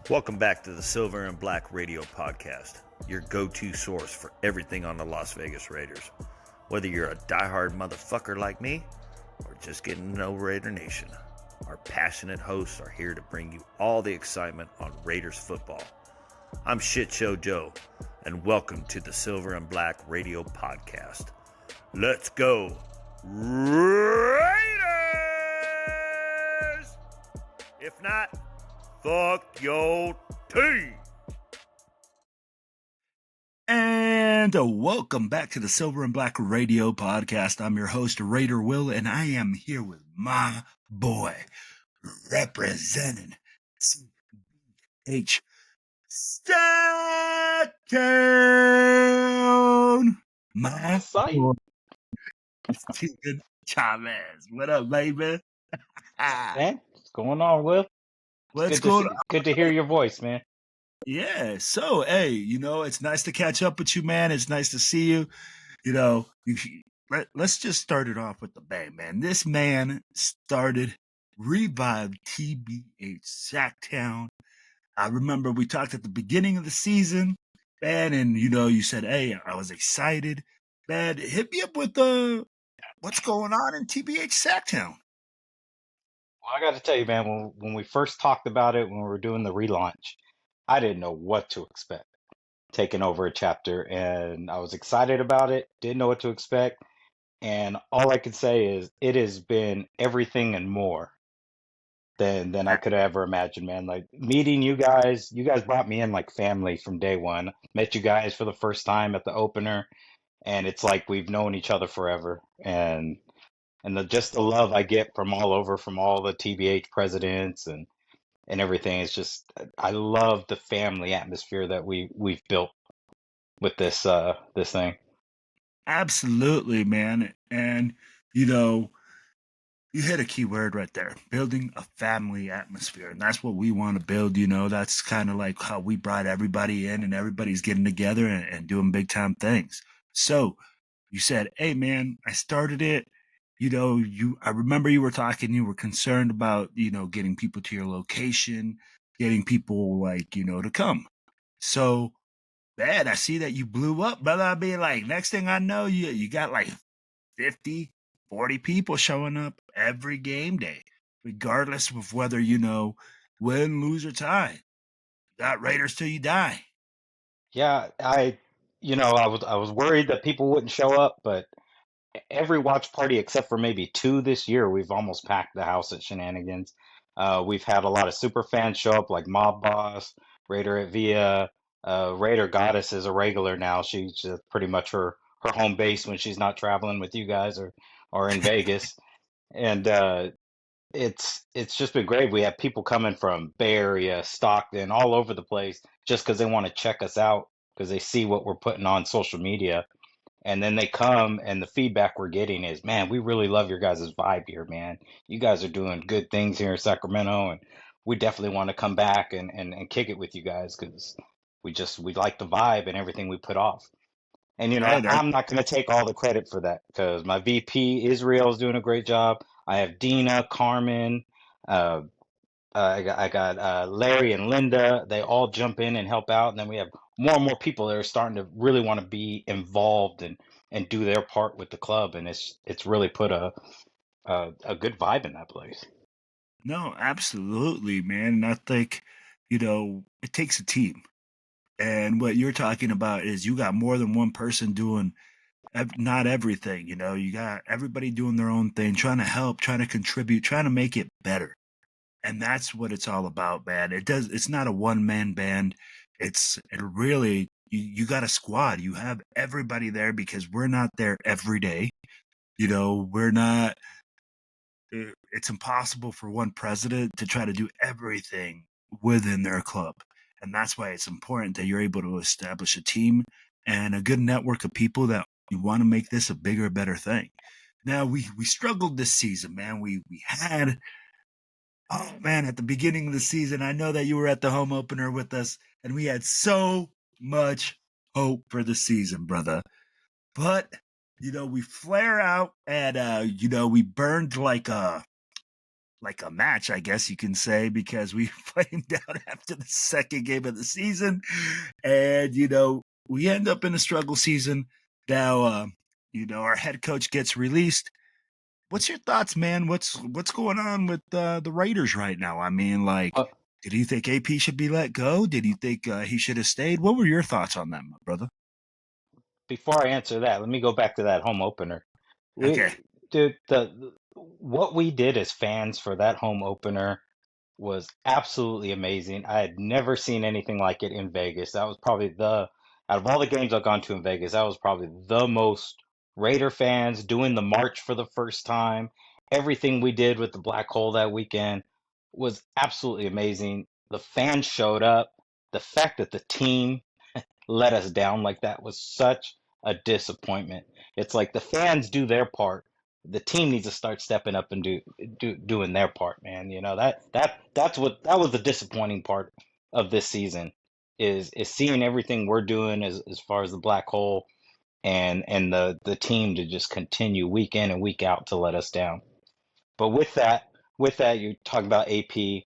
Welcome back to the Silver and Black Radio Podcast, your go-to source for everything on the Las Vegas Raiders. Whether you're a diehard motherfucker like me, or just getting to know Raider Nation, our passionate hosts are here to bring you all the excitement on Raiders football. I'm Shit Show Joe, and welcome to the Silver and Black Radio Podcast. Let's go, Raiders! If not, fuck your team. And welcome back to the Silver and Black Radio Podcast. I'm your host, Raider Will, and I am here with my boy, representing TBH Sacktown, my boy, Steven Chavez. What up, baby? Man, what's going on, Will? What's going on? Good to hear your voice, man. Yeah, so, hey, it's nice to catch up with you, man. It's nice to see you. Let's just start it off with the bang, man. This man revived TBH Sacktown. I remember we talked at the beginning of the season, man, and, you said, hey, I was excited. Man, hit me up with what's going on in TBH Sacktown. Well, I got to tell you, man, when we first talked about it, when we were doing the relaunch, I didn't know what to expect taking over a chapter, and I was excited about it, didn't know what to expect, and all I could say is it has been everything and more than I could ever imagine, man. Like meeting you guys brought me in like family from day one. Met you guys for the first time at the opener, and it's like we've known each other forever, and just the love I get from all over, from all the TBH presidents and everything. It's just, I love the family atmosphere that we've built with this thing. Absolutely, man. And you hit a key word right there, building a family atmosphere. And that's what we want to build. That's kind of like how we brought everybody in and everybody's getting together and doing big time things. So you said, hey, man, I started it. I remember you were talking, you were concerned about, getting people to your location, getting people to come. So, man, I see that you blew up, brother. I mean, next thing I know, you got 50, 40 people showing up every game day, regardless of whether, win, lose, or tie. You got Raiders till you die. Yeah, I was worried that people wouldn't show up, but every watch party except for maybe two this year, we've almost packed the house at Shenanigans. We've had a lot of super fans show up, like Mob Boss, Raider at Via. Raider Goddess is a regular now. She's pretty much her home base when she's not traveling with you guys or in Vegas. And it's just been great. We have people coming from Bay Area, Stockton, all over the place just because they want to check us out because they see what we're putting on social media. And then they come, and the feedback we're getting is, man, we really love your guys' vibe here, man. You guys are doing good things here in Sacramento, and we definitely want to come back and kick it with you guys because we like the vibe and everything we put off. And, I'm not going to take all the credit for that because my VP, Israel, is doing a great job. I have Dina, Carmen, I got Larry and Linda. They all jump in and help out, and then we have more and more people that are starting to really want to be involved and do their part with the club, and it's really put a good vibe in that place. No, absolutely, man. And I think, it takes a team. And what you're talking about is you got more than one person doing not everything. You got everybody doing their own thing, trying to help, trying to contribute, trying to make it better. And that's what it's all about, man. It's not a one-man band. You got a squad. You have everybody there because we're not there every day. We're not, it's impossible for one president to try to do everything within their club. And that's why it's important that you're able to establish a team and a good network of people that you want to make this a bigger, better thing. Now, we struggled this season, man. We had, oh, man, at the beginning of the season, I know that you were at the home opener with us, and we had so much hope for the season, brother. But, we flare out, and, we burned like a like a match, I guess you can say, because we flamed out after the second game of the season, and we end up in a struggle season. Now, our head coach gets released. What's your thoughts, man? What's going on with the Raiders right now? I mean, like, Uh, did you think AP should be let go? Did you think he should have stayed? What were your thoughts on that, my brother? Before I answer that, let me go back to that home opener. Okay. Dude, what we did as fans for that home opener was absolutely amazing. I had never seen anything like it in Vegas. That was probably out of all the games I've gone to in Vegas, that was probably the most Raider fans doing the march for the first time. Everything we did with the black hole that weekend was absolutely amazing. The fans showed up. The fact that the team let us down like that was such a disappointment. It's like the fans do their part. The team needs to start stepping up and doing their part, man. That was the disappointing part of this season is seeing everything we're doing as far as the black hole and the team to just continue week in and week out to let us down. But with that, you talk about AP.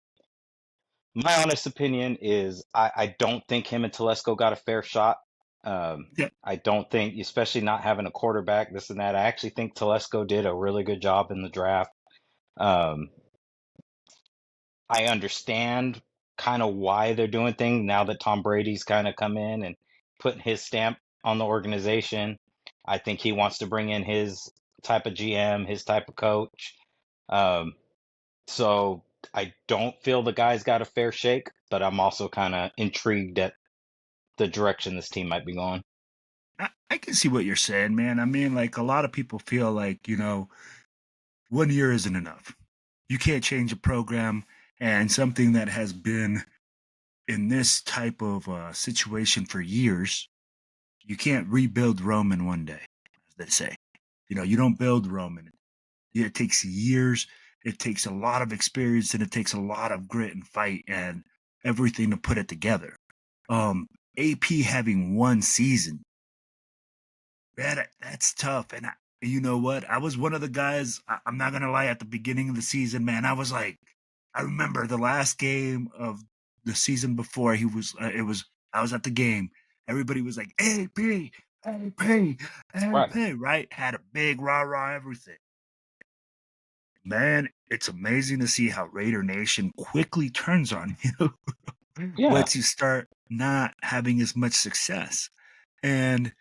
My honest opinion is I don't think him and Telesco got a fair shot. Yeah. I don't think, especially not having a quarterback, this and that. I actually think Telesco did a really good job in the draft. Um, I understand kind of why they're doing things now that Tom Brady's kind of come in and putting his stamp on the organization. I think he wants to bring in his type of GM, his type of coach. Um, so I don't feel the guy's got a fair shake, but I'm also kind of intrigued at the direction this team might be going. I can see what you're saying, man. I mean, like, a lot of people feel like, 1 year isn't enough. You can't change a program, and something that has been in this type of situation for years, you can't rebuild Rome in one day, as they say. You don't build Rome in it. It takes years, it takes a lot of experience, and it takes a lot of grit and fight and everything to put it together. AP having one season, that's tough. And you know what? I was one of the guys. I'm not gonna lie. At the beginning of the season, man, I was like, I remember the last game of the season before. He was. It was. I was at the game. Everybody was like, AP, AP, Right. AP. Right? Had a big rah rah everything. Man, it's amazing to see how Raider Nation quickly turns on you Yeah. once you start not having as much success. And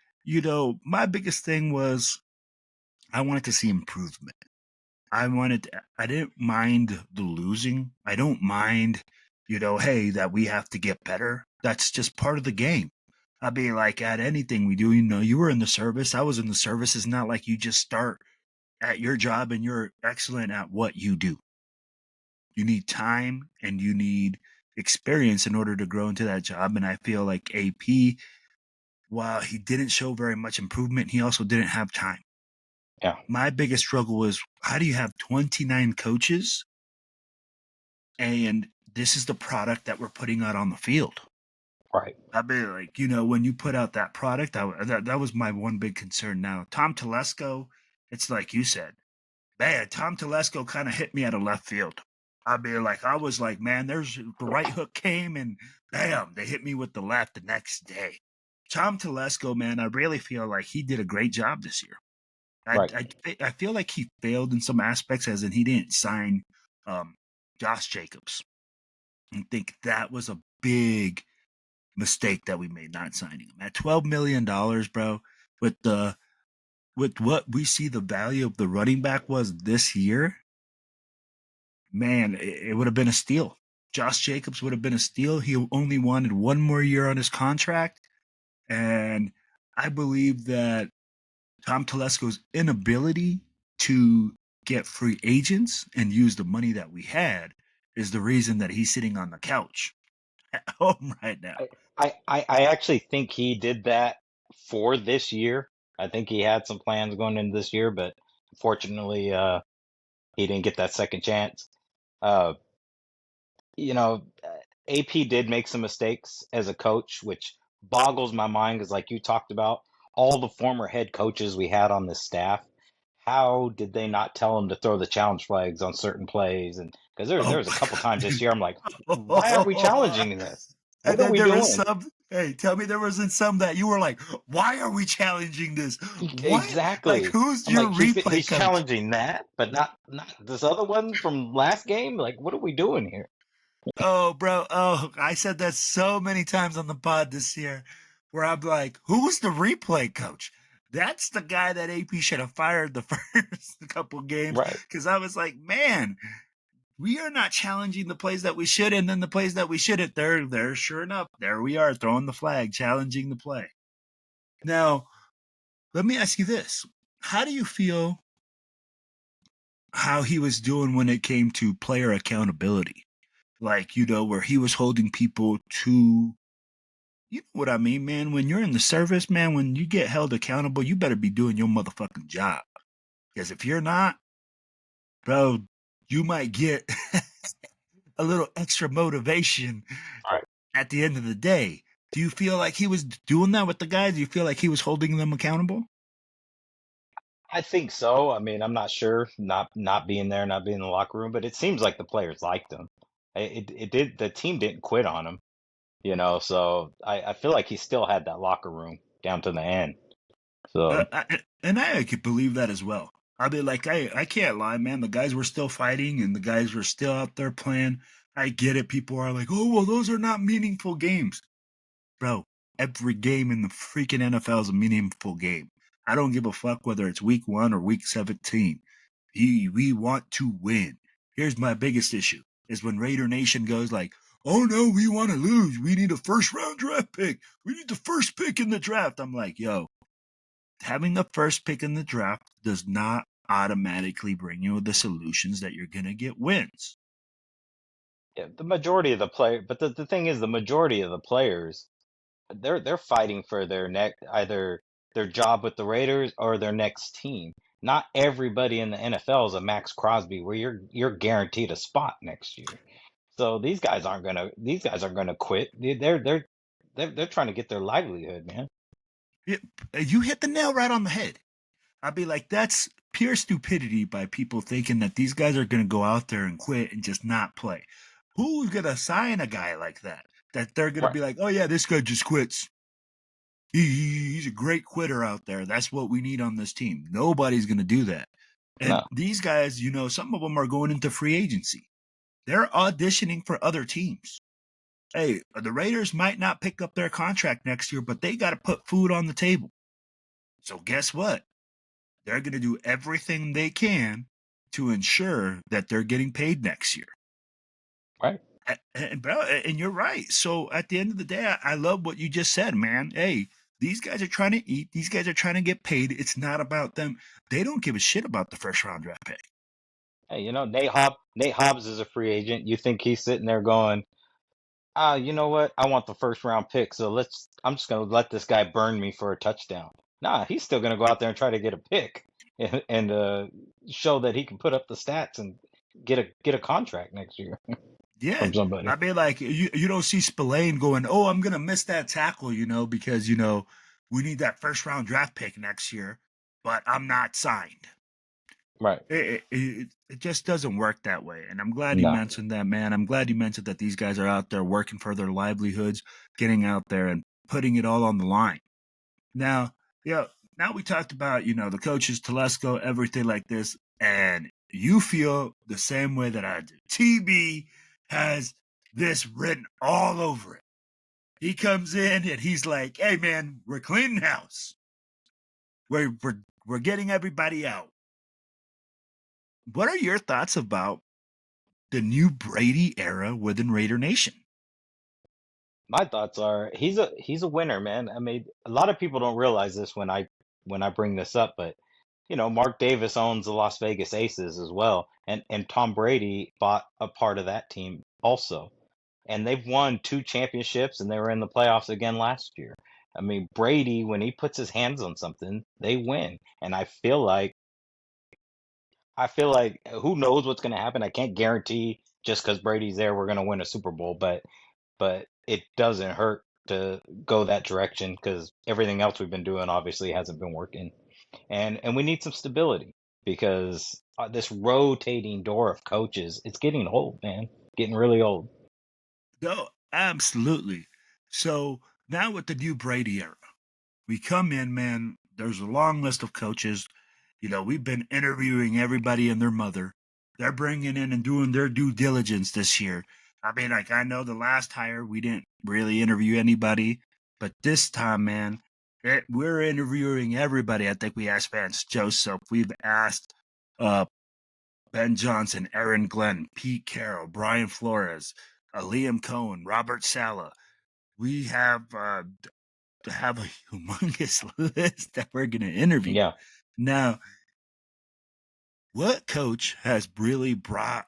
my biggest thing was I wanted to see improvement. I didn't mind the losing. I don't mind, hey, that we have to get better. That's just part of the game. I'd be like, at anything we do, you were in the service. I was in the service. It's not like you just start at your job and you're excellent at what you do. You need time and you need experience in order to grow into that job. And I feel like AP, while he didn't show very much improvement, he also didn't have time. Yeah. My biggest struggle was, how do you have 29 coaches and this is the product that we're putting out on the field? Right. I'd be like, when you put out that product, that was my one big concern. Now, Tom Telesco, it's like you said, man, Tom Telesco kind of hit me out of left field. I was like, man, there's the right hook came and bam, they hit me with the left the next day. Tom Telesco, man, I really feel like he did a great job this year. Right. I feel like he failed in some aspects, as in he didn't sign Josh Jacobs. I think that was a big mistake that we made not signing him at $12 million, bro. With what we see the value of the running back was this year, man, it would have been a steal. Josh Jacobs would have been a steal. He only wanted one more year on his contract, and I believe that Tom Telesco's inability to get free agents and use the money that we had is the reason that he's sitting on the couch at home right now. I actually think he did that for this year. I think he had some plans going into this year, but unfortunately, he didn't get that second chance. Uh, you know, AP did make some mistakes as a coach, which boggles my mind because, like you talked about, all the former head coaches we had on this staff how did they not tell him to throw the challenge flags on certain plays? And because there Oh was a my couple times this year, I'm like, why aren't we god! challenging this? And What are then we there was doing? some. Hey, tell me there wasn't some that you were like, "Why are we challenging this? What? Like, Exactly. who's I'm your like, replay he's coach?" challenging that, but not this other one from last game. Like, what are we doing here? Oh, bro. Oh, I said that so many times on the pod this year, where I'm like, "Who's the replay coach?" That's the guy that AP should have fired the first couple games, Right. because I was like, man, we are not challenging the plays that we should, and then the plays that we shouldn't. They're sure enough, there we are throwing the flag, challenging the play. Now, let me ask you this: how do you feel how he was doing when it came to player accountability? Like, where he was holding people to, you know what I mean, man? When you're in the service, man, when you get held accountable, you better be doing your motherfucking job. Because if you're not, bro, you might get a little extra motivation Right. at the end of the day. Do you feel like he was doing that with the guys? Do you feel like he was holding them accountable? I think so. I mean, I'm not sure, not being there, not being in the locker room, but it seems like the players liked him. It did. The team didn't quit on him, So I feel like he still had that locker room down to the end. So And I could believe that as well. I mean, like, I can't lie, man. The guys were still fighting and the guys were still out there playing. I get it. People are like, oh, well, those are not meaningful games. Bro, every game in the freaking NFL is a meaningful game. I don't give a fuck whether it's week 1 or week 17. We want to win. Here's my biggest issue is when Raider Nation goes like, oh no, we want to lose. We need a first round draft pick. We need the first pick in the draft. I'm like, yo, having the first pick in the draft does not automatically bring you the solutions that you're going to get wins. yeah, the majority of the player, but the thing is, the majority of the players, they're fighting for their next either their job with the Raiders or their next team. Not everybody in the NFL is a Max Crosby where you're guaranteed a spot next year. So these guys aren't gonna quit. They're trying to get their livelihood, man. You hit the nail right on the head. I'd be like, that's pure stupidity by people thinking that these guys are going to go out there and quit and just not play. Who's going to sign a guy like that? That they're going to Right. be like, oh, yeah, this guy just quits. He's a great quitter out there. That's what we need on this team. Nobody's going to do that. And No. these guys, some of them are going into free agency. They're auditioning for other teams. Hey, the Raiders might not pick up their contract next year, but they got to put food on the table. So guess what? They're going to do everything they can to ensure that they're getting paid next year. Right. And you're right. So at the end of the day, I love what you just said, man. Hey, these guys are trying to eat. These guys are trying to get paid. It's not about them. They don't give a shit about the first round draft pick. Hey, Nate Hobbs is a free agent. You think he's sitting there going, you know what? I want the first round pick, so I'm just gonna let this guy burn me for a touchdown. Nah, he's still gonna go out there and try to get a pick and show that he can put up the stats and get a contract next year Yeah. from somebody. I mean, like, you don't see Spillane going, oh, I'm going to miss that tackle, because, we need that first round draft pick next year, but I'm not signed. Right. It just doesn't work that way. And I'm glad you No. mentioned that, man. I'm glad you mentioned that these guys are out there working for their livelihoods, getting out there and putting it all on the line. Now, now we talked about, the coaches, Telesco, everything like this, and you feel the same way that I do. TB has this written all over it. He comes in and he's like, hey, man, we're cleaning house. We're getting everybody out. What are your thoughts about the new Brady era within Raider Nation? My thoughts are he's a winner, man. I mean, a lot of people don't realize this when I bring this up, but Mark Davis owns the Las Vegas Aces as well, and Tom Brady bought a part of that team also. And they've won 2 championships and they were in the playoffs again last year. I mean, Brady, when he puts his hands on something, they win. And I feel like who knows what's going to happen. I can't guarantee just because Brady's there we're going to win a Super Bowl, but it doesn't hurt to go that direction because everything else we've been doing obviously hasn't been working. And we need some stability. because this rotating door of coaches, it's getting old, man. Getting really old. No, absolutely. So now with the new Brady era, we come in, man. There's a long list of coaches. We've been interviewing everybody and their mother. They're bringing in and doing their due diligence this year. I mean, like, I know the last hire, we didn't really interview anybody, but this time, man, we're interviewing everybody. I think we asked Vance Joseph. We've asked uh, Ben Johnson, Aaron Glenn, Pete Carroll, Brian Flores, Liam Cohen, Robert Sala. We have a humongous list that we're going to interview. Yeah. Now, what coach has really brought,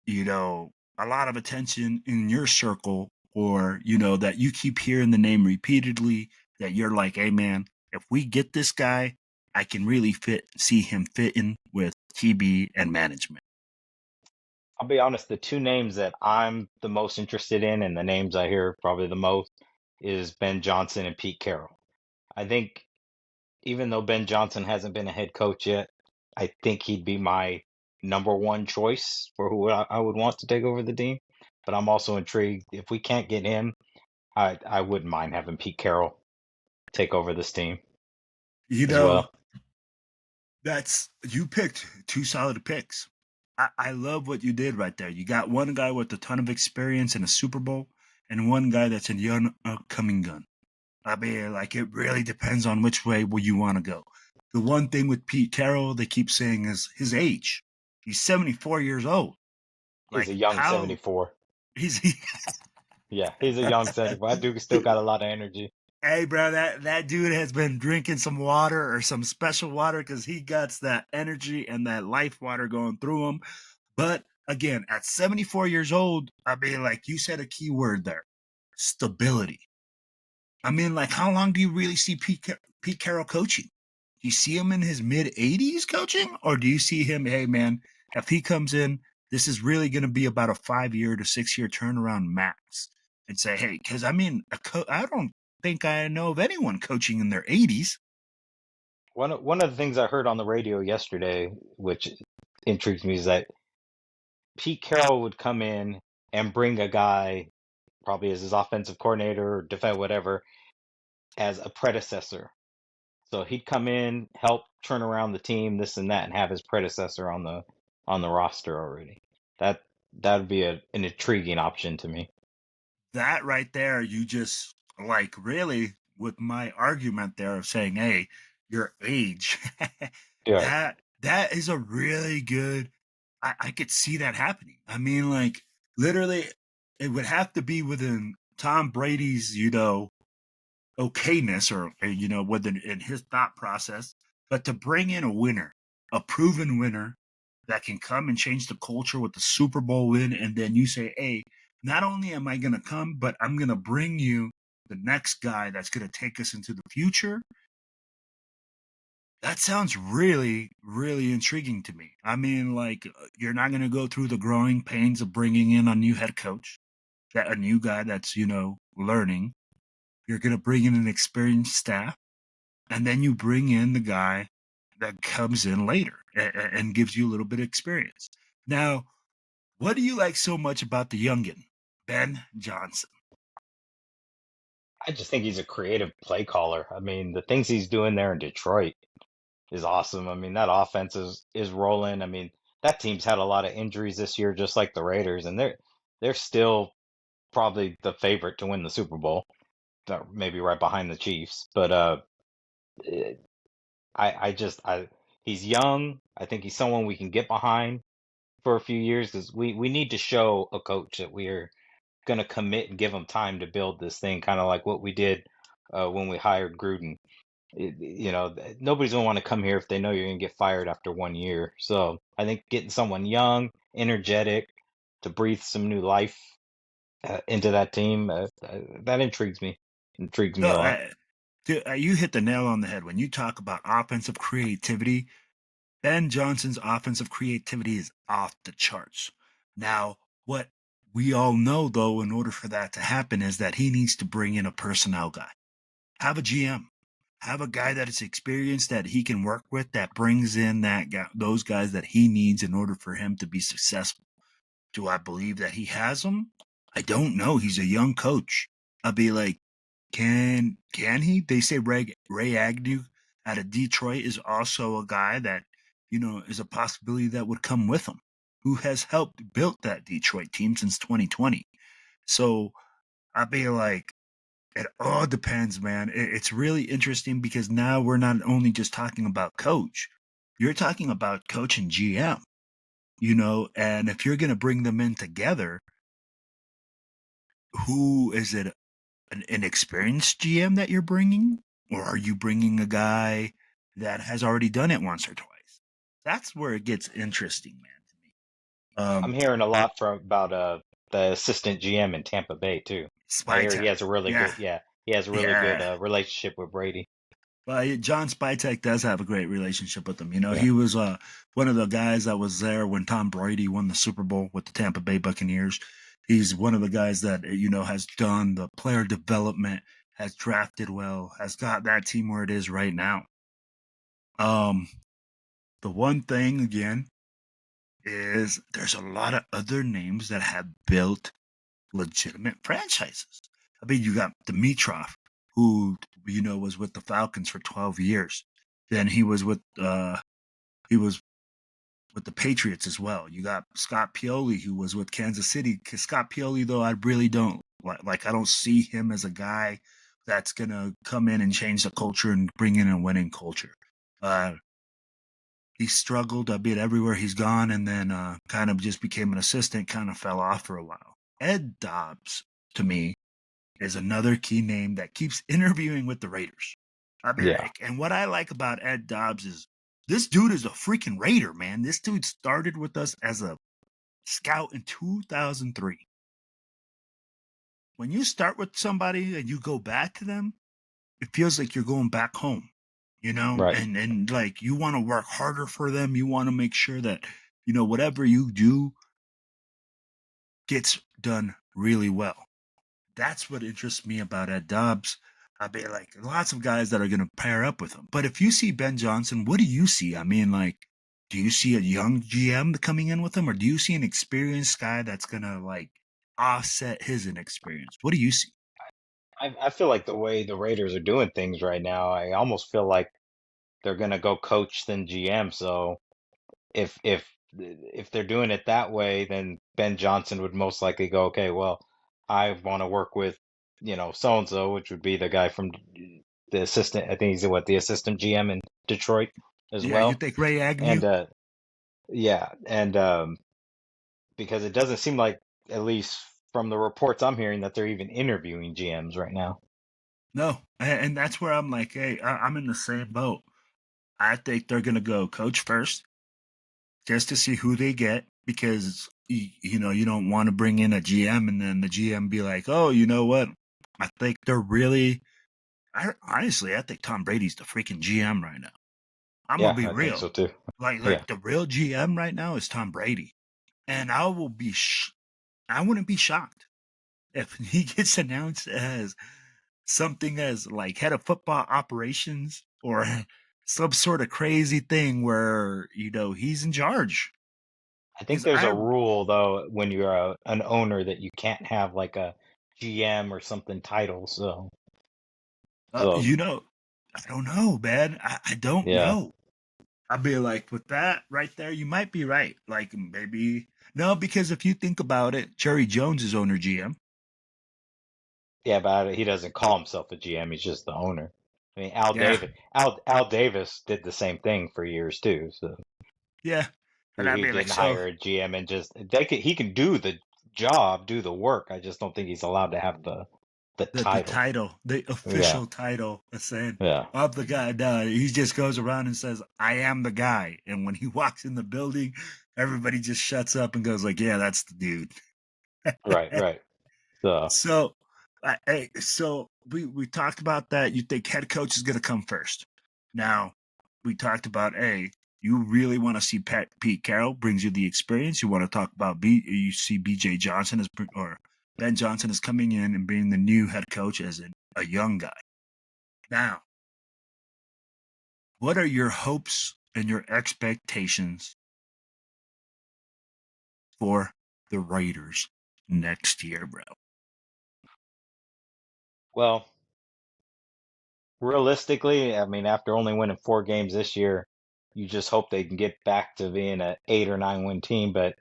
a lot of attention in your circle, or, that you keep hearing the name repeatedly, that you're like, hey, man, if we get this guy, I can really see him fitting with TB and management? I'll be honest, the two names that I'm the most interested in and the names I hear probably the most is Ben Johnson and Pete Carroll. I think even though Ben Johnson hasn't been a head coach yet, I think he'd be my number one choice for who I would want to take over the team. But I'm also intrigued. If we can't get him, I wouldn't mind having Pete Carroll take over this team You as know, well. you picked two solid picks. I love what you did right there. You got one guy with a ton of experience in a Super Bowl and one guy that's a young upcoming gun. I mean, like, it really depends on which way you want to go. The one thing with Pete Carroll, they keep saying, is his age. He's 74 years old. He's a Like, young how 74. he's Yeah, he's a young 74. That dude still got a lot of energy. Hey, bro, that dude has been drinking some water or some special water because he got that energy and that life water going through him. But again, at 74 years old, I mean, like you said, a key word there: stability. I mean, like, how long do you really see Pete Carroll coaching? Do you see him in his mid 80s coaching, or do you see him? Hey, man, if he comes in, this is really going to be about a 5 year to 6 year turnaround max. And say, hey, because I mean, I don't think I know of anyone coaching in their 80s. One of the things I heard on the radio yesterday, which intrigues me, is that Pete Carroll would come in and bring a guy, probably as his offensive coordinator or defense, whatever, as a predecessor. So he'd come in, help turn around the team, this and that, and have his predecessor on the roster already. That that would be an intriguing option to me. That right there, you just, like, really, with my argument there of saying, hey, your age, Yeah. that is a really good. I could see that happening. I mean, like, literally, it would have to be within Tom Brady's, okayness, or within in his thought process. But to bring in a winner, a proven winner that can come and change the culture with the Super Bowl win, and then you say, hey, not only am I going to come, but I'm going to bring you the next guy that's going to take us into the future. That sounds really, really intriguing to me. I mean, like, you're not going to go through the growing pains of bringing in a new head coach, that a new guy that's, learning. You're going to bring in an experienced staff, and then you bring in the guy that comes in later and gives you a little bit of experience. Now, what do you like so much about the youngin, Ben Johnson? I just think he's a creative play caller. I mean, the things he's doing there in Detroit is awesome. I mean, that offense is rolling. I mean, that team's had a lot of injuries this year, just like the Raiders, and they're still probably the favorite to win the Super Bowl. Maybe right behind the Chiefs. But it- I he's young. I think he's someone we can get behind for a few years because we need to show a coach that we're going to commit and give him time to build this thing, kind of like what we did when we hired Gruden. Nobody's going to want to come here if they know you're going to get fired after 1 year. So I think getting someone young, energetic, to breathe some new life into that team, that intrigues me. Intrigues me No, a lot. dude, you hit the nail on the head when you talk about offensive creativity. Ben Johnson's offensive creativity is off the charts. Now, what we all know, though, in order for that to happen, is that he needs to bring in a personnel guy, have a GM. have a guy that is experienced that he can work with, that brings in those guys that he needs in order for him to be successful. Do I believe that he has them? I don't know. He's a young coach. I'll be like, can he? They say Ray Agnew out of Detroit is also a guy that, is a possibility that would come with him, who has helped build that Detroit team since 2020. So I'll be like, it all depends, man. It's really interesting because now we're not only just talking about coach, you're talking about coach and GM, and if you're going to bring them in together, who is it? An experienced GM that you're bringing, or are you bringing a guy that has already done it once or twice? That's where it gets interesting, man, to me. I'm hearing a lot about the assistant GM in Tampa Bay too. I hear he Spytek, has a really yeah, good, yeah, he has a really good yeah. relationship with Brady. Well, John Spytek does have a great relationship with him. Yeah. He was one of the guys that was there when Tom Brady won the Super Bowl with the Tampa Bay Buccaneers. He's one of the guys that has done the player development, has drafted well, has got that team where it is right now. The one thing again is there's a lot of other names that have built legitimate franchises. I mean, you got Dimitrov, who was with the Falcons for 12 years. Then he was with the Patriots as well. You got Scott Pioli, who was with Kansas City. Scott Pioli, though, I really don't like. I don't see him as a guy that's gonna come in and change the culture and bring in a winning culture. He struggled a bit everywhere he's gone, and then kind of just became an assistant, kind of fell off for a while. Ed Dobbs, to me, is another key name that keeps interviewing with the Raiders. I mean, Yeah. and what I like about Ed Dobbs is this dude is a freaking Raider, man. This dude started with us as a scout in 2003. When you start with somebody and you go back to them, it feels like you're going back home, Right. and like you want to work harder for them. You want to make sure that, whatever you do gets done really well. That's what interests me about Ed Dobbs. I mean, like lots of guys that are going to pair up with him. But if you see Ben Johnson, what do you see? I mean, like, do you see a young GM coming in with him, or do you see an experienced guy that's going to like offset his inexperience? What do you see? I feel like the way the Raiders are doing things right now, I almost feel like they're gonna go coach then GM. So if they're doing it that way, then Ben Johnson would most likely go, okay, well, I want to work with, so and so, which would be the guy from the assistant. I think he's the assistant GM in Detroit as Yeah, you well. think Ray Agnew? And yeah, and because it doesn't seem like, at least from the reports I'm hearing, that they're even interviewing GMs right now. No, and that's where I'm like, hey, I'm in the same boat. I think they're going to go coach first, just to see who they get, because you don't want to bring in a GM and then the GM be like, oh, you know what? I think they're really. Honestly, I think Tom Brady's the freaking GM right now. I'm gonna Yeah, be I think real. so too. Yeah, Like the real GM right now is Tom Brady, and I will be. I wouldn't be shocked if he gets announced as something as like head of football operations or some sort of crazy thing where he's in charge. I think Because there's a rule though when you're an owner that you can't have like a GM or something title. Uh, So you know, I don't know, man. I don't yeah, know. I'd be like, with that right there, you might be right. Like, maybe. No, because if you think about it, Jerry Jones is owner GM. yeah, but he doesn't call himself a GM. He's just the owner. I mean, Yeah, Al Davis did the same thing for years too. So yeah. And I'd he be like, didn't so hire a GM and just he can do the job, do the work. I just don't think he's allowed to have the the title. title, the Yeah, official title, is saying, yeah, I'm the guy. No, he just goes around and says, I am the guy. And when he walks in the building, everybody just shuts up and goes like, yeah, that's the dude. right, right. So So, so we talked about that. You think head coach is going to come first. Now, we talked about you really want to see Pete Carroll brings you the experience. You want to talk about you see BJ Johnson or Ben Johnson is coming in and being the new head coach as a young guy. Now, What are your hopes and your expectations for the Raiders next year, bro? Well, realistically, I mean, after only winning 4 games this year, you just hope they can get back to being an 8 or 9 win team. But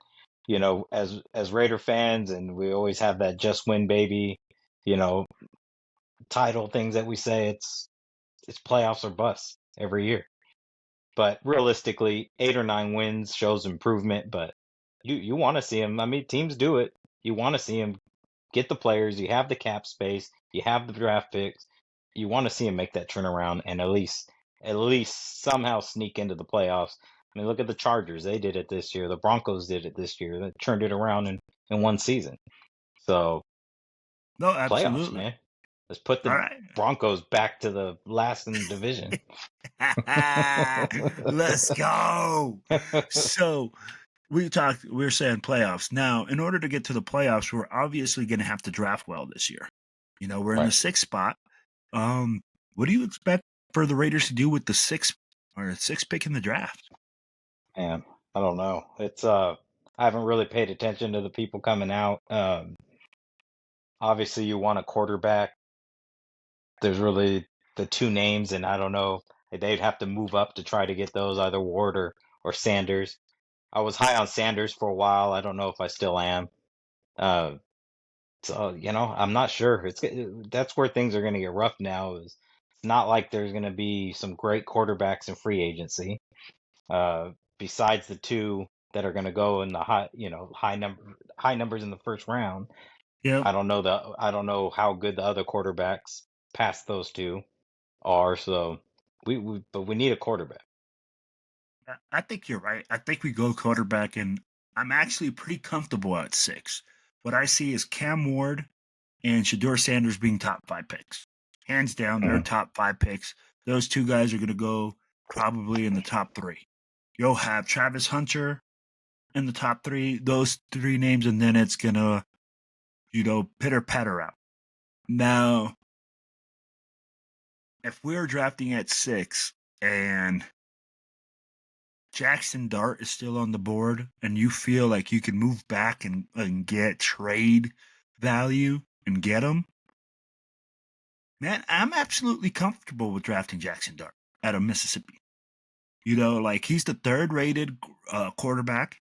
as Raider fans, and we always have that just win baby, you know, title things that we say. It's playoffs or bust every year. But realistically, 8 or 9 wins shows improvement. But you want to see them. I mean, teams do it. You want to see them get the players. You have the cap space. You have the draft picks. You want to see them make that turnaround and at least somehow sneak into the playoffs. I mean, look at the Chargers. They did it this year. The Broncos did it this year. They turned it around in one season. So No, playoffs, absolutely. man. Let's put All the right. Broncos back to the last in the division. Let's go. So we were saying playoffs. Now, in order to get to the playoffs, we're obviously going to have to draft well this year. We're in the Right. 6th spot. What do you expect for the Raiders to do with the 6th pick in the draft? Man, I don't know. I haven't really paid attention to the people coming out. Obviously you want a quarterback. There's really the two names, and I don't know. They'd have to move up to try to get those, either Ward or Sanders. I was high on Sanders for a while. I don't know if I still am. Uh, so I'm not sure. That's where things are going to get rough now. It's not like there's going to be some great quarterbacks in free agency. Uh, besides the two that are going to go in the high numbers in the first round. Yep. I don't know how good the other quarterbacks past those two are. So but we need a quarterback. I think you're right. I think we go quarterback, and I'm actually pretty comfortable at 6. What I see is Cam Ward and Shador Sanders being top 5 picks. Hands down, they're Mhm. top 5 picks. Those two guys are going to go probably in the top 3. You'll have Travis Hunter in the top 3, those 3 names, and then it's going to, pitter patter out. Now, if we're drafting at 6 and Jackson Dart is still on the board and you feel like you can move back and get trade value and get him, man, I'm absolutely comfortable with drafting Jackson Dart out of Mississippi. He's the 3rd rated quarterback.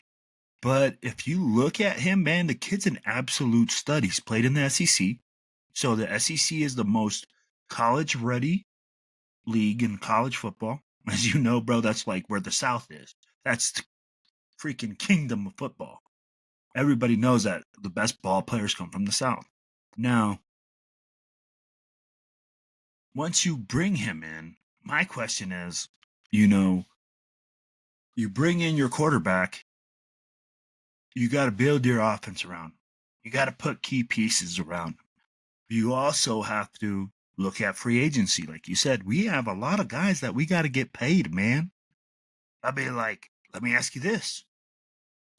But if you look at him, man, the kid's an absolute stud. He's played in the SEC. So the SEC is the most college ready league in college football. As you know, bro, that's like where the South is. That's the freaking kingdom of football. Everybody knows that the best ball players come from the South. Now, once you bring him in, my question is, you bring in your quarterback, you got to build your offense around him. You got to put key pieces around him. You also have to look at free agency. Like you said, we have a lot of guys that we got to get paid, man. I'd be like, let me ask you this.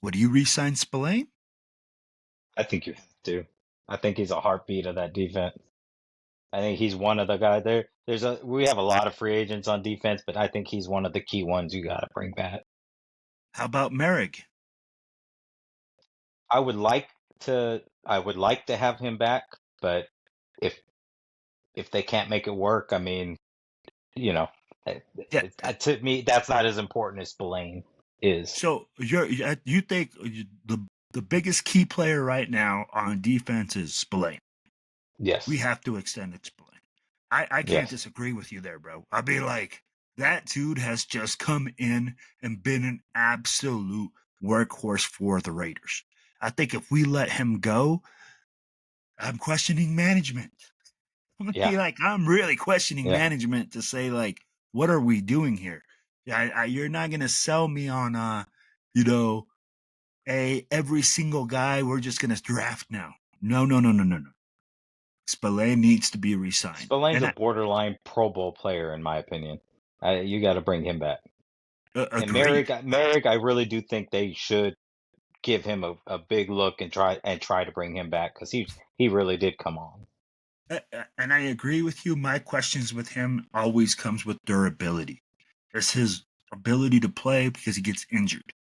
Would you re-sign Spillane? I think you have to. I think he's a heartbeat of that defense. I think he's one of the guys there. We have a lot of free agents on defense, but I think he's one of the key ones you got to bring back. How about Merrick? I would like to have him back, but if they can't make it work, I mean, you know, Yeah. to me that's not as important as Spillane is. So you think the biggest key player right now on defense is Spillane? We Yes. have to extend it, Spillane. I can't Yes. disagree with you there, bro. I'd be like, that dude has just come in and been an absolute workhorse for the Raiders. I think if we let him go, I'm questioning management. Yeah. I'm really questioning Yeah. management to say, like, what are we doing here? You're not gonna sell me on, you know, every single guy we're just gonna draft now. No, no, no, no, no, no. Spillane needs to be re-signed, Spillane's and a borderline Pro Bowl player, in my opinion. You got to bring him back. And agreed. Merrick, I really do think they should give him a big look and try to bring him back because he really did come on. And I agree with you. My questions with him always comes with durability. It's his ability to play because he gets injured,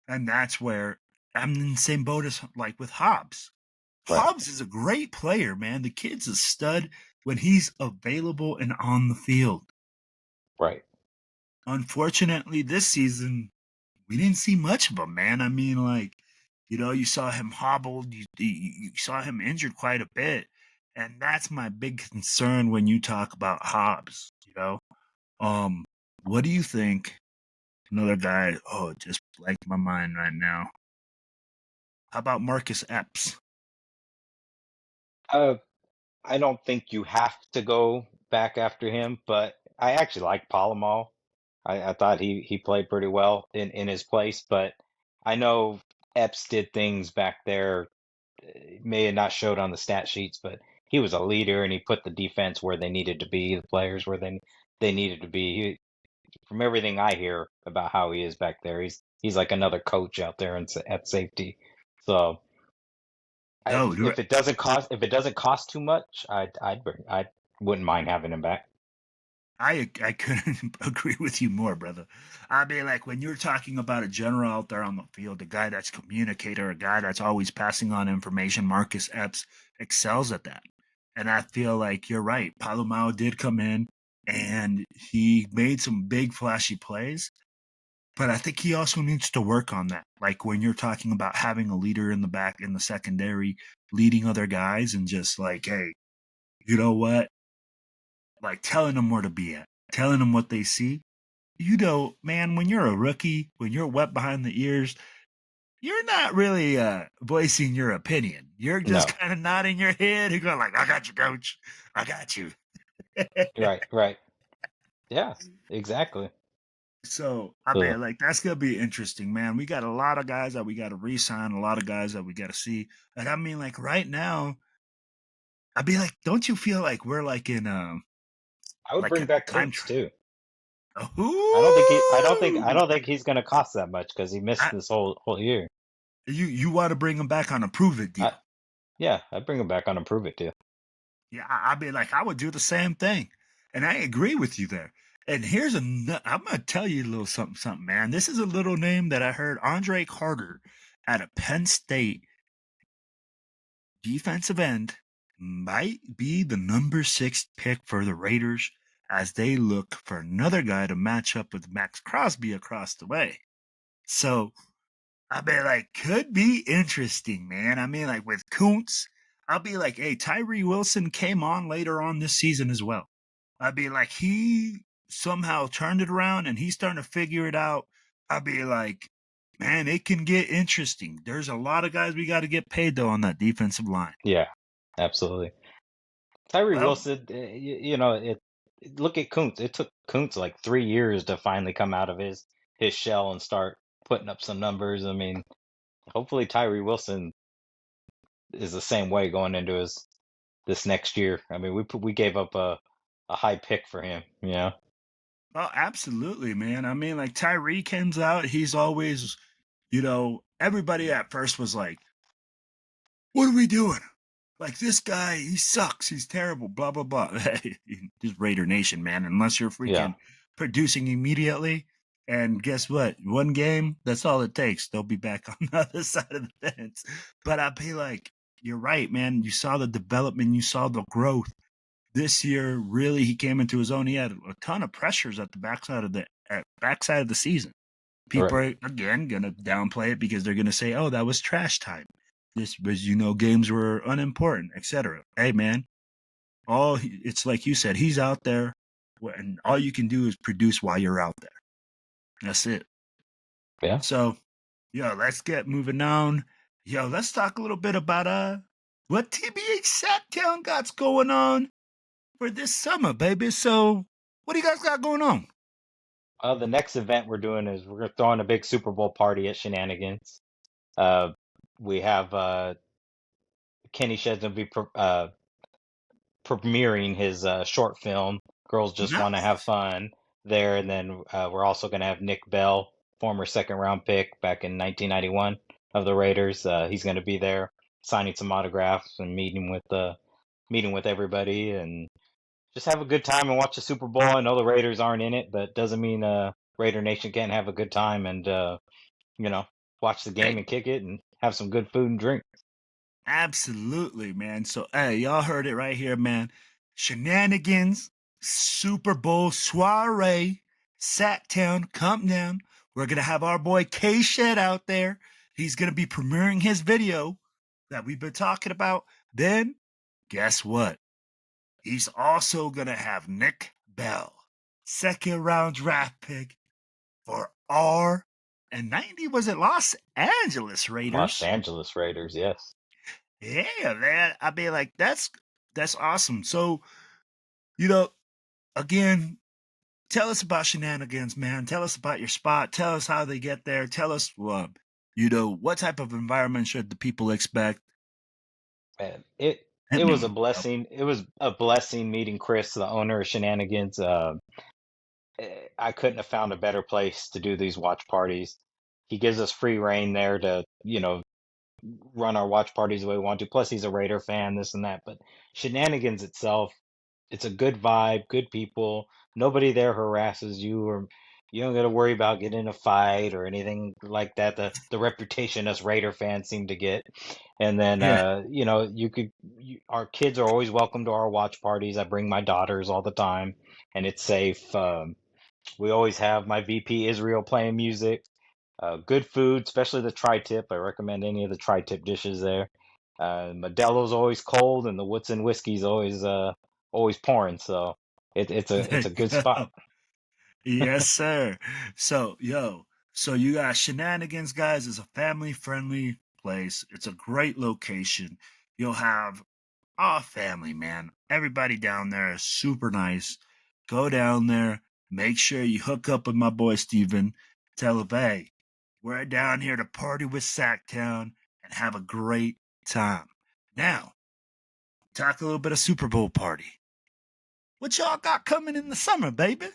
and that's where I'm in the same boat as like with Hobbs. Right, Hobbs is a great player, man. The kid's a stud when he's available and on the field. right. Unfortunately, this season we didn't see much of him, man. I mean, like, you saw him hobbled, you saw him injured quite a bit, and that's my big concern when you talk about Hobbs. Um, what do you think? Another guy. Oh, it just blanked my mind right now. How about Marcus Epps? Uh, I don't think you have to go back after him, but I actually like Palomo. I thought he played pretty well in his place, but I know Epps did things back there. May have not showed on the stat sheets, but he was a leader and he put the defense where they needed to be, the players where they needed to be. From everything I hear about how he is back there, he's like another coach out there at safety. So No, if it doesn't cost too much, I wouldn't mind having him back. I couldn't agree with you more, brother. I mean, like when you're talking about a general out there on the field, a guy that's communicator, a guy that's always passing on information, Marcus Epps excels at that. And I feel like you're right. Palomao did come in and he made some big flashy plays, but I think he also needs to work on that. Like when you're talking about having a leader in the back in the secondary, leading other guys and just like, hey, you know what? Like telling them where to be at, telling them what they see. Man, when you're a rookie, when you're wet behind the ears, you're not really voicing your opinion. You're just No, kind of nodding your head and going like, "I got you, coach. I got you." right, right, yeah, exactly. So I So mean, like that's gonna be interesting, man. We got a lot of guys that we got to re-sign, a lot of guys that we got to see. And I mean, like right now, I'd be like, don't you feel like we're like in I would like bring a back time Kuntz travel? too. I Ooh! don't think he's gonna cost that much because he missed I, this whole year. you want to bring him back on a prove it I, deal? yeah, I'd bring him back on and prove it too. Yeah, I'd be like, I would do the same thing, and I agree with you there. And here's I'm gonna tell you a little something, something, man. This is a little name that I heard. Andre Carter at a Penn State defensive end might be the number 6 pick for the Raiders as they look for another guy to match up with Max Crosby across the way. So I mean, like, could be interesting, man. I mean, like with Kuntz, I'll be like, hey, Tyree Wilson came on later on this season as well. I'd be like, he somehow turned it around and he's starting to figure it out. I'd be like, man, it can get interesting. There's a lot of guys we got to get paid though on that defensive line. Yeah, absolutely. Tyree Well, Wilson, look at Kuntz. It took Kuntz like 3 years to finally come out of his shell and start putting up some numbers. I mean, hopefully Tyree Wilson is the same way going into his this next year. I mean, we gave up a high pick for him. oh, absolutely, man. I mean, like Tyree comes out, he's always, everybody at first was like, what are we doing? Like this guy, he sucks. He's terrible. Blah blah blah. Just Raider Nation, man. Unless you're Yeah, freaking producing immediately, and guess what? One game, that's all it takes. They'll be back on the other side of the fence. But I'd be like, you're right, man. You saw the development. You saw the growth. This year, really, he came into his own. He had a ton of pressures at the backside of the season. People right. are again gonna downplay it because they're gonna say, "Oh, that was trash time." This was, games were unimportant, etc. Hey, man, it's like you said, he's out there, and all you can do is produce while you're out there. That's it. Yeah. So, let's get moving on. Let's talk a little bit about what TBH Sacktown got going on for this summer, baby. So, what do you guys got going on? The next event we're doing is we're throwing a big Super Bowl party at Shenanigans. Uh, we have Kenny Shed's gonna be premiering his short film, Girls Just Want to Have Nice. Fun, there. And then we're also going to have Nick Bell, former second round pick back in 1991 of the Raiders. He's going to be there signing some autographs and meeting with everybody. And just have a good time and watch the Super Bowl. I know the Raiders aren't in it, but doesn't mean Raider Nation can't have a good time and you know, watch the game Hey, and kick it and have some good food and drink. absolutely, man. So, hey, y'all heard it right here, man. Shenanigans, Super Bowl soiree, Sacktown, come down. We're gonna have our boy K Shed out there. He's gonna be premiering his video that we've been talking about. Then, guess what? He's also gonna have Nick Bell, second round draft pick for R and 90, was it Los Angeles Los Raiders? Angeles Raiders, yes. Yeah, man. I mean, like that's awesome. So, you know, again, tell us about Shenanigans, man. Tell us about your spot. Tell us how they get there. Tell us, what type of environment should the people expect? Man, Hit it was a me. blessing. It was a blessing meeting Chris, the owner of Shenanigans. I couldn't have found a better place to do these watch parties. He gives us free reign there to, run our watch parties the way we want to. Plus, he's a Raider fan, this and that. But Shenanigans itself, it's a good vibe, good people. Nobody there harasses you, or you don't got to worry about getting in a fight or anything like that. The reputation us Raider fans seem to get. And then, Yeah. our kids are always welcome to our watch parties. I bring my daughters all the time, and it's safe. We always have my VP Israel playing music. Good food, especially the tri-tip. I recommend any of the tri-tip dishes there. Modelo's always cold, and the Woodson whiskey's always pouring. So There it's a you good spot. go. Yes, sir. So, so you got Shenanigans, guys. It's a family friendly place. It's a great location. You'll have our family, man. Everybody down there is super nice. Go down there. Make sure you hook up with my boy Steven. Tell him, hey, we're down here to party with Sacktown and have a great time. Now, talk a little bit of Super Bowl party. What y'all got coming in the summer, baby?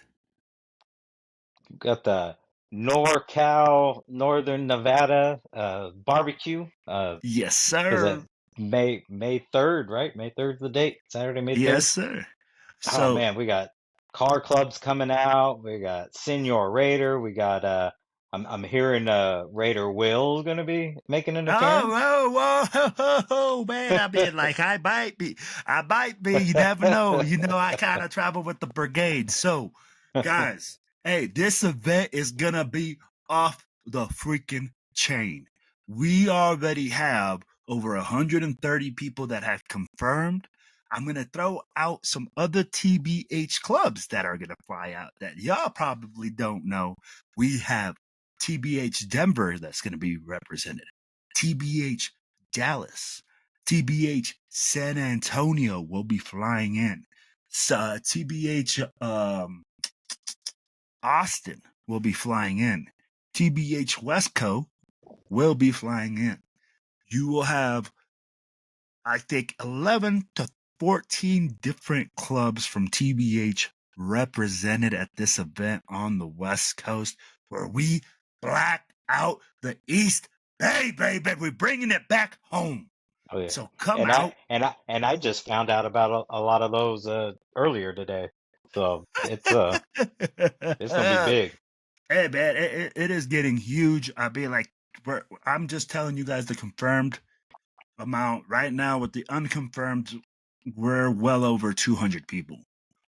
We've got the NorCal, Northern Nevada barbecue. Yes, Is sir. it May 3rd, right? May 3rd's the date. Saturday, May Yes, 3rd. sir. Oh So, man, we got car clubs coming out. We got Senior Raider. We got I'm hearing Raider Will's gonna be making an appearance. whoa, man. I mean, like, I might be. You never know. I kind of travel with the brigade. So, guys, hey, this event is gonna be off the freaking chain. We already have over 130 people that have confirmed. I'm gonna throw out some other TBH clubs that are gonna fly out that y'all probably don't know. We have TBH Denver that's going to be represented, TBH Dallas, TBH San Antonio will be flying in, TBH Austin will be flying in, TBH Westco will be flying in. You will have, I think, 11 to 14 different clubs from TBH represented at this event on the West Coast where we black out the East Bay, baby. We're bringing it back home. Oh yeah, So come and I out. and I and I just found out about a lot of those earlier today. So it's gonna be big. Hey, man, it is getting huge. I mean, like, I'm just telling you guys the confirmed amount right now. With the unconfirmed, we're well over 200 people.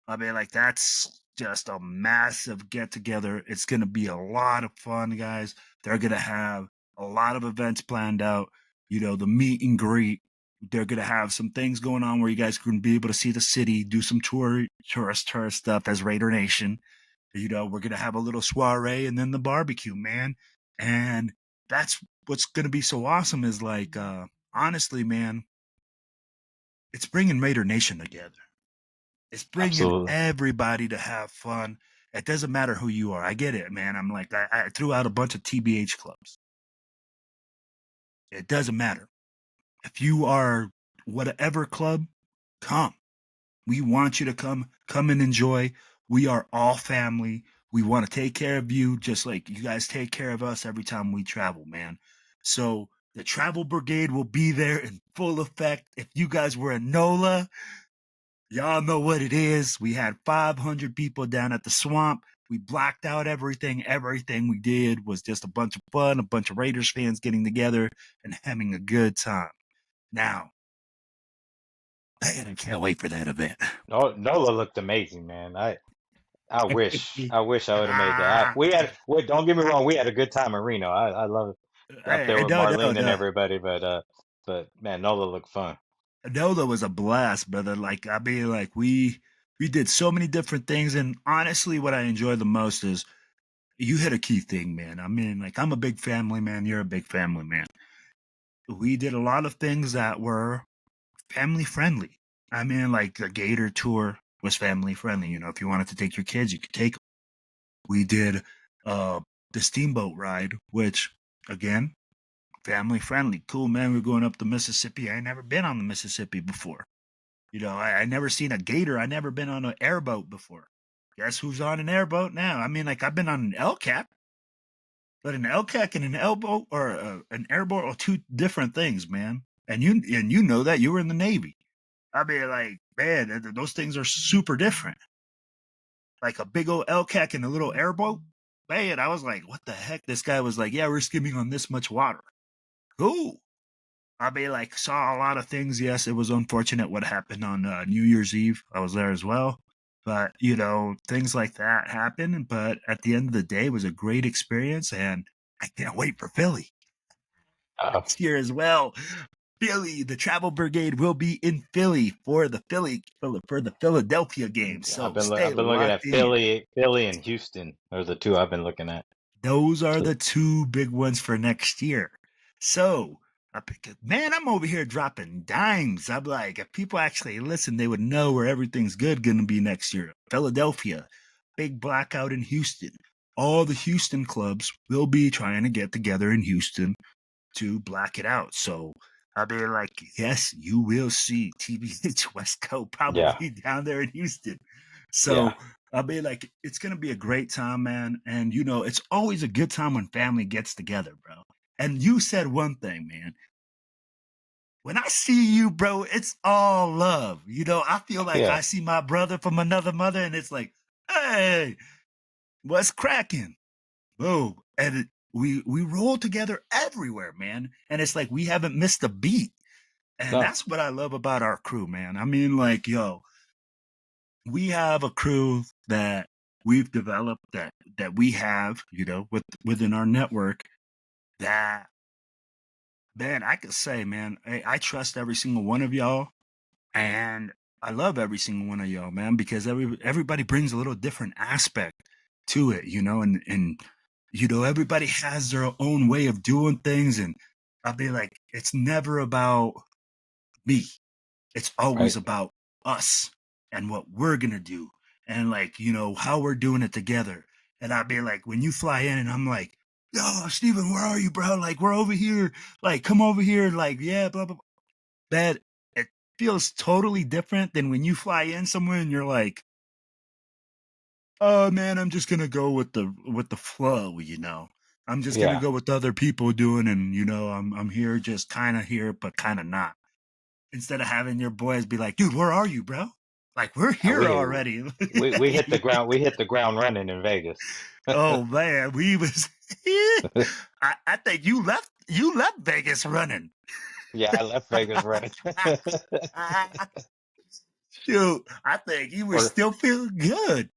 I mean, like, that's just a massive get together. It's going to be a lot of fun, guys. They're going to have a lot of events planned out. The meet and greet. They're going to have some things going on where you guys can be able to see the city, do some tourist stuff as Raider Nation. We're going to have a little soiree and then the barbecue, man. And that's what's going to be so awesome is like, honestly, man, it's bringing Raider Nation together. It's bringing Absolutely. everybody to have fun. It doesn't matter who you are. I get it, man. I'm like, I threw out a bunch of TBH clubs. It doesn't matter. If you are whatever club, come. We want you to come and enjoy. We are all family. We want to take care of you just like you guys take care of us every time we travel, man. So the travel brigade will be there in full effect. If you guys were in NOLA, Y'all know what it is. We had 500 people down at the swamp. We blacked out everything. Everything we did was just a bunch of fun, a bunch of Raiders fans getting together and having a good time. Now, man, I can't wait for that event. No, Nola looked amazing, man. I wish I would have made that. Ah, Don't get me wrong, we had a good time in Reno. I love it up there with no, no, Marlene and no. everybody, but man, Nola looked fun. Nola was a blast, brother. Like, I mean, like we did so many different things, and honestly, what I enjoy the most is you hit a key thing, man. I mean, like, I'm a big family man. You're a big family man. We did a lot of things that were family friendly. I mean, like the Gator tour was family friendly. You know, if you wanted to take your kids, you could take them. We did uh, the steamboat ride, which again, family friendly. Cool, man. We're going up the Mississippi. I ain't never been on the Mississippi before. You know, I never seen a Gator. I never been on an airboat before. Guess who's on an airboat now? I mean, like I've been on an LCAP, but an LCAP and an elbow or an airboat are two different things, man. And you know that you were in the Navy. I mean, like, man, those things are super different. Like a big old LCAC and a little airboat. Man, I was like, what the heck? This guy was like, yeah, we're skimming on this much water. Cool. I mean, like, saw a lot of things. Yes, it was unfortunate what happened on New Year's Eve. I was there as well. But, you know, things like that happen. But at the end of the day, it was a great experience. And I can't wait for Philly Uh, next year as well. Philly, the travel brigade will be in Philly for the Philadelphia game. So stay I've been looking at locked in. Philly and Houston. Those are the two I've been looking at. Those are So, the two big ones for next year. So, man, I'm over here dropping dimes. I'm like, if people actually listen, they would know where everything's good going to be next year. Philadelphia, big blackout in Houston. All the Houston clubs will be trying to get together in Houston to black it out. So, I mean, like, yes, you will see TBH West Coast yeah, probably down there in Houston. yeah, So, I mean, like, it's going to be a great time, man. And, you know, it's always a good time when family gets together, bro. And you said one thing, man. When I see you, bro, it's all love. You know, I feel like yeah. I see my brother from another mother, and it's like, hey, what's cracking? Boom. And we roll together everywhere, man. And it's like we haven't missed a beat. And No, that's what I love about our crew, man. I mean, like, yo, we have a crew that we've developed that we have, you know, within our network that, man, I could say, man, I trust every single one of y'all, and I love every single one of y'all, man, because everybody brings a little different aspect to it, you know, and you know, everybody has their own way of doing things, and I'll be like, it's never about me. It's always right. about us and what we're gonna do, and like, you know, how we're doing it together. And I'd be like, when you fly in, and I'm like, yo, Steven, where are you, bro? Like, we're over here. Like, come over here. Like, yeah, blah blah blah. That it feels totally different than when you fly in somewhere and you're like, oh man, I'm just gonna go with the flow, you know. I'm just gonna Yeah, go with other people doing, and you know, I'm here, just kind of here, but kind of not. Instead of having your boys be like, dude, where are you, bro? Like, we're Uh, here we already. we hit the ground. We hit the ground running in Vegas. Oh man, we was. I think you left Vegas running. Yeah, I left Vegas running. Shoot, I think you were For still feeling good.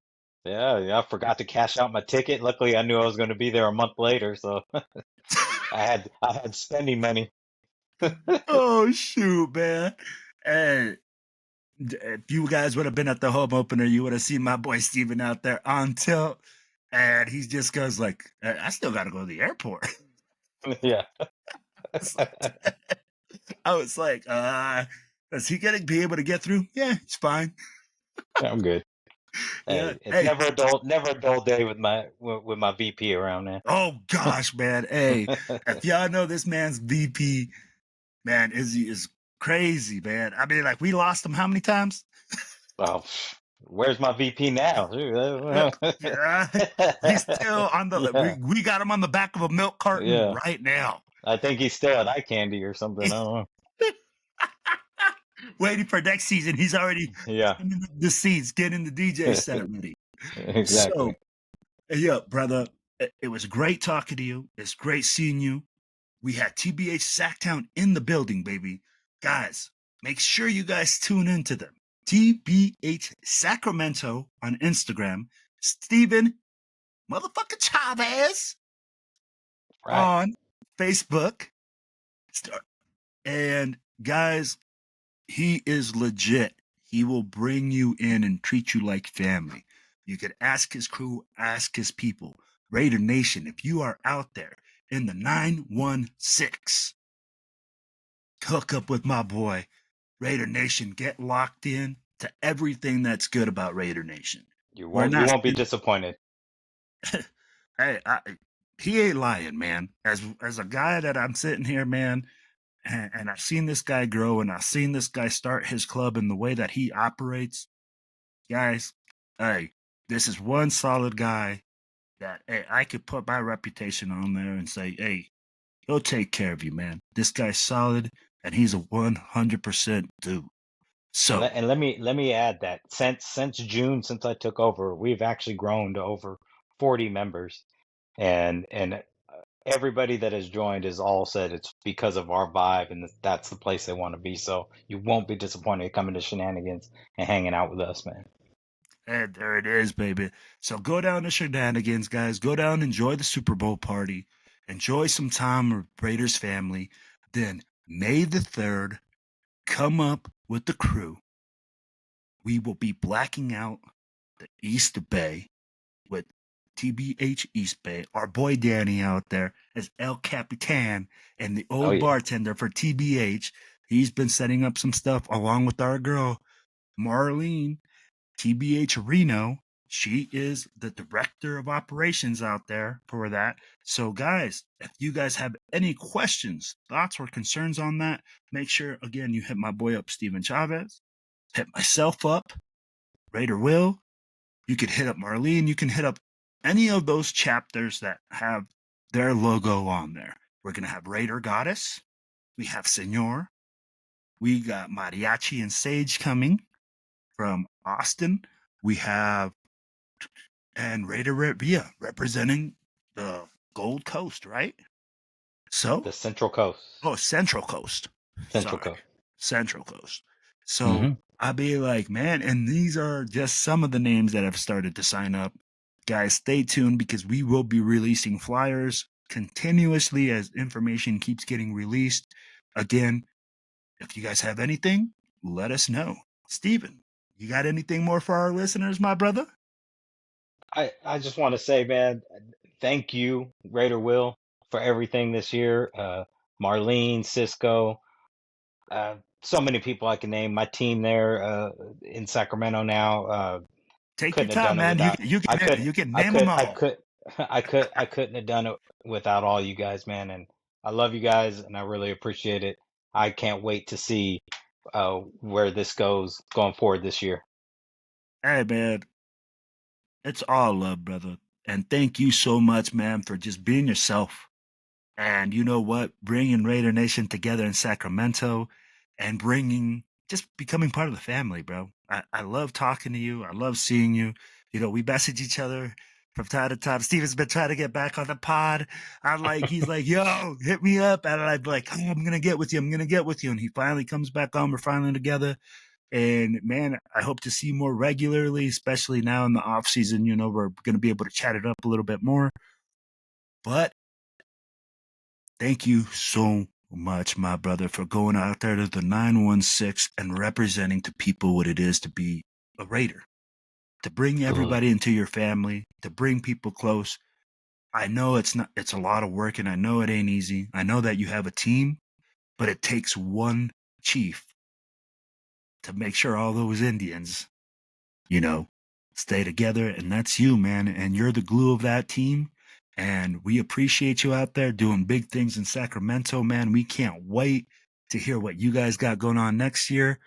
Yeah, I forgot to cash out my ticket. Luckily, I knew I was going to be there a month later, so I had spending money. Oh shoot, man. And if you guys would have been at the home opener, you would have seen my boy Steven out there on tilt. And he just goes like, I still gotta go to the airport. Yeah, It's like, I was like, is he gonna be able to get through? Yeah, it's fine. I'm good. Yeah. Hey, it's Hey, never a dull day with my VP around, man. oh gosh, man. Hey, if y'all know this man's VP, man, is crazy, man. I mean, like, we lost him how many times? Oh, where's my VP now? Yeah. He's still on the Yeah, we got him on the back of a milk carton yeah. right now. I think he's still at eye candy or something. I don't know. waiting for next season. He's already Yeah, in the seats, getting the DJ set ready. So, exactly. yeah, brother, it was great talking to you. It's great seeing you. We had TBH Sacktown in the building, baby. Guys, make sure you guys tune into them. TBH Sacramento on Instagram. Steven motherfucking Chavez Right. on Facebook. And guys, he is legit. He will bring you in and treat you like family. You could ask his crew, ask his people. Raider Nation, if you are out there in the 916, hook up with my boy. Raider Nation, get locked in to everything that's good about Raider Nation. You We're won't not. be disappointed. Hey, he ain't lying, man. As a guy that I'm sitting here, man, and I've seen this guy grow, and I've seen this guy start his club in the way that he operates. Guys, hey, this is one solid guy that hey, I could put my reputation on there and say, hey, he'll take care of you, man. This guy's solid, and he's a 100% dude. So, And let me add that since June, since I took over, we've actually grown to over 40 members, and everybody that has joined has all said it's because of our vibe, and that's the place they want to be. So you won't be disappointed coming to Shenanigans and hanging out with us, man. and there it is, baby. So go down to Shenanigans, guys. Go down, enjoy the Super Bowl party, enjoy some time with Raiders family. Then May the 3rd, come up with the crew. We will be blacking out the East Bay with TBH East Bay. Our boy Danny out there as El Capitan and the Oh old yeah, bartender for TBH. He's been setting up some stuff along with our girl, Marlene, TBH Reno. She is the director of operations out there for that. So, guys, if you guys have any questions, thoughts, or concerns on that, make sure, again, you hit my boy up, Steven Chavez, hit myself up, Raider Will. You could hit up Marlene. You can hit up any of those chapters that have their logo on there. We're going to have Raider Goddess. We have Senor. We got Mariachi and Sage coming from Austin. We have and Raider Via representing the Gold Coast, right? So, the Central Coast. Central Coast. Central Sorry, Coast. Central Coast. So Hmm. I'll be like, man, and these are just some of the names that have started to sign up. Guys, stay tuned because we will be releasing flyers continuously as information keeps getting released. Again, if you guys have anything, let us know. Steven, you got anything more for our listeners, my brother? I just want to say, man, thank you, Raider Will, for everything this year. Marlene, Cisco, so many people I can name. My team there in Sacramento now. Take your Couldn't have time, done it man. without. I couldn't. You can name them all. I couldn't have done it without all you guys, man. And I love you guys, and I really appreciate it. I can't wait to see where this goes going forward this year. Hey, man, it's all love, brother. And thank you so much, man, for just being yourself. And you know what? Bringing Raider Nation together in Sacramento and just becoming part of the family, bro. I love talking to you. I love seeing you. You know, we message each other from time to time. Steven's been trying to get back on the pod. He's like, yo, hit me up. And I'm like, oh, I'm going to get with you. I'm going to get with you. And he finally comes back on. We're finally together. And man, I hope to see more regularly, especially now in the off season. You know, we're going to be able to chat it up a little bit more. But thank you so much, my brother, for going out there to the 916 and representing to people what it is to be a Raider, to bring everybody into your family, to bring people close. I know it's a lot of work and I know it ain't easy. I know that you have a team, but it takes one chief to make sure all those Indians, you know, stay together. And that's you, man. And you're the glue of that team. And we appreciate you out there doing big things in Sacramento, man. We can't wait to hear what you guys got going on next year.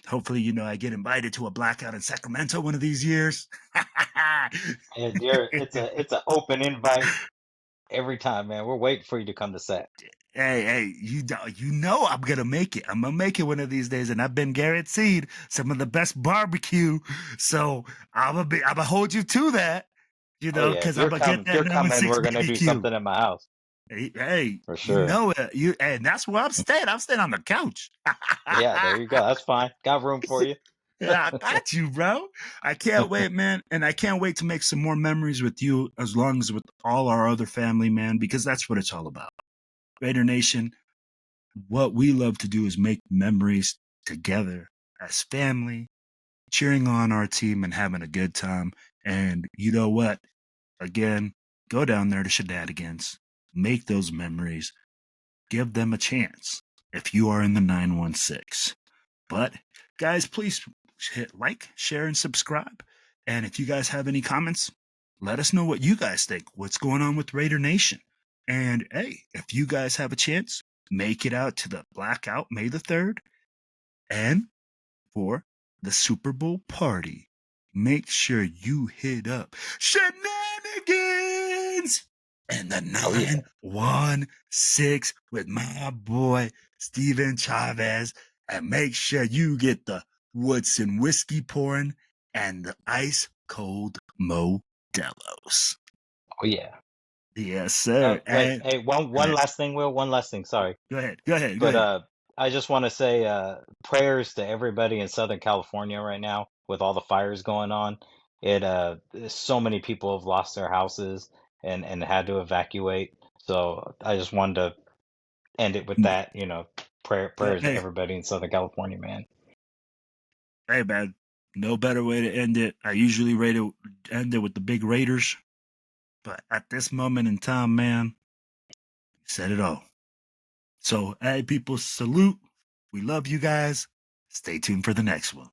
Hopefully, you know, I get invited to a blackout in Sacramento one of these years. And dear, it's an open invite every time, man. We're waiting for you to come to set. Hey, you know I'm gonna make it. I'm gonna make it one of these days, and I've been guaranteed some of the best barbecue. So I'm gonna hold you to that, Oh yeah, because if I'm gonna get if that you're number coming, six we're gonna do BBQ. something in my house Hey, for you sure. know it. And that's where I'm staying. I'm staying on the couch. Yeah, there you go. That's fine. Got room for you. Yeah, I got you, bro. I can't wait, man. And I can't wait to make some more memories with you as long as with all our other family, man, because that's what it's all about. Raider Nation, what we love to do is make memories together as family, cheering on our team and having a good time. And you know what? Again, go down there to Shenanigans, make those memories, give them a chance if you are in the 916. But guys, please hit like, share, and subscribe. And if you guys have any comments, let us know what you guys think. What's going on with Raider Nation? And hey, if you guys have a chance, make it out to the blackout May the 3rd and for the Super Bowl party. Make sure you hit up Shenanigans and the Oh yeah. 916 with my boy Steven Chavez. And make sure you get the Woodson whiskey pouring and the ice cold Modelo's. Oh yeah. Yes, sir. Wait, And hey, one good. last thing, Will. One last thing. Sorry. Go ahead. Go ahead. Go But ahead. I just want to say prayers to everybody in Southern California right now with all the fires going on. So many people have lost their houses and had to evacuate. So I just wanted to end it with that, prayers to Hey, everybody in Southern California, man. hey, man. No better way to end it. I usually end it with the big Raiders, but at this moment in time, man, you said it all. So, hey, people, salute. We love you guys. Stay tuned for the next one.